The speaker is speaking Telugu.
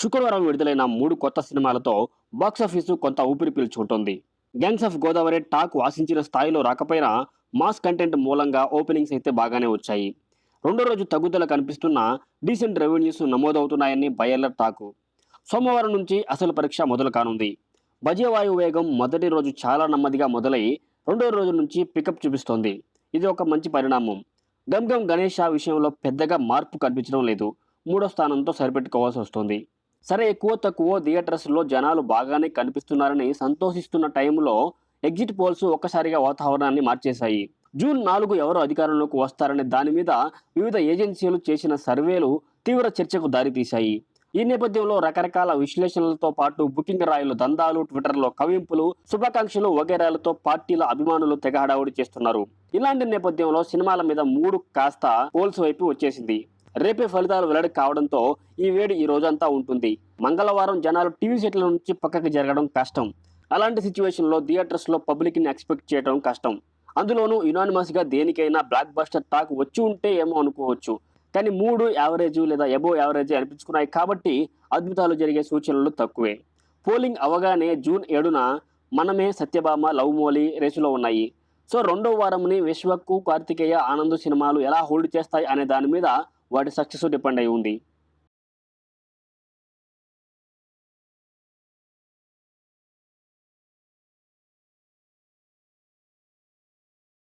శుక్రవారం విడుదలైన 3 కొత్త సినిమాలతో బాక్సాఫీసు కొంత ఊపిరి పీల్చుకుంటోంది. గ్యాంగ్స్ ఆఫ్ గోదావరి టాక్ ఆశించిన స్థాయిలో రాకపోయినా మాస్ కంటెంట్ మూలంగా ఓపెనింగ్స్ అయితే బాగానే వచ్చాయి. రెండో రోజు తగ్గుదల కనిపిస్తున్నా డీసెంట్ రెవెన్యూస్ నమోదవుతున్నాయని బయ్యర్ల టాకు. సోమవారం నుంచి అసలు పరీక్ష మొదలు కానుంది. బజేవాయు వేగం మొదటి రోజు చాలా నెమ్మదిగా మొదలై రెండో రోజు నుంచి పికప్ చూపిస్తోంది. ఇది ఒక మంచి పరిణామం. గమ్ గమ్ గణేష విషయంలో పెద్దగా మార్పు కనిపించడం లేదు. మూడో స్థానంతో సరిపెట్టుకోవాల్సి వస్తుంది. సరే ఎక్కువ తక్కువ థియేటర్స్లో జనాలు బాగానే కనిపిస్తున్నారని సంతోషిస్తున్న టైంలో ఎగ్జిట్ పోల్స్ ఒక్కసారిగా వాతావరణాన్ని మార్చేశాయి. జూన్ 4 ఎవరు అధికారంలోకి వస్తారనే దాని మీద వివిధ ఏజెన్సీలు చేసిన సర్వేలు తీవ్ర చర్చకు దారితీశాయి. ఈ నేపథ్యంలో రకరకాల విశ్లేషణలతో పాటు బుకింగ్ రాయలు దందాలు, ట్విట్టర్లో కవింపులు, శుభాకాంక్షలు వగైరాలతో పార్టీల అభిమానులు తెగ హడావుడి చేస్తున్నారు. ఇలాంటి నేపథ్యంలో సినిమాల మీద మూడు కాస్త పోల్స్ వైపు వచ్చేసింది. రేపే ఫలితాలు వెల్లడి కావడంతో ఈ వేడి ఈ రోజంతా ఉంటుంది. మంగళవారం జనాలు టీవీ సెట్ల నుంచి పక్కకి జరగడం కష్టం. అలాంటి సిచ్యువేషన్లో థియేటర్స్లో పబ్లిక్ని ఎక్స్పెక్ట్ చేయడం కష్టం. అందులోనూ యునానిమస్గా దేనికైనా బ్లాక్ బస్టర్ టాక్ వచ్చి ఉంటే ఏమో అనుకోవచ్చు. కానీ 3 యావరేజ్ లేదా ఎబోవ్ యావరేజ్ అనిపించుకున్నాయి కాబట్టి అద్భుతాలు జరిగే సూచనలు తక్కువే. పోలింగ్ అవగానే జూన్ 7న మనమే, సత్యభామ, లవ్ మోలీ రేసులో ఉన్నాయి. సో రెండో వారంని విశ్వక్కు, కార్తికేయ, ఆనంద్ సినిమాలు ఎలా హోల్డ్ చేస్తాయి అనే దాని మీద వాటి సక్సెస్ డిపెండ్ అయి ఉంది.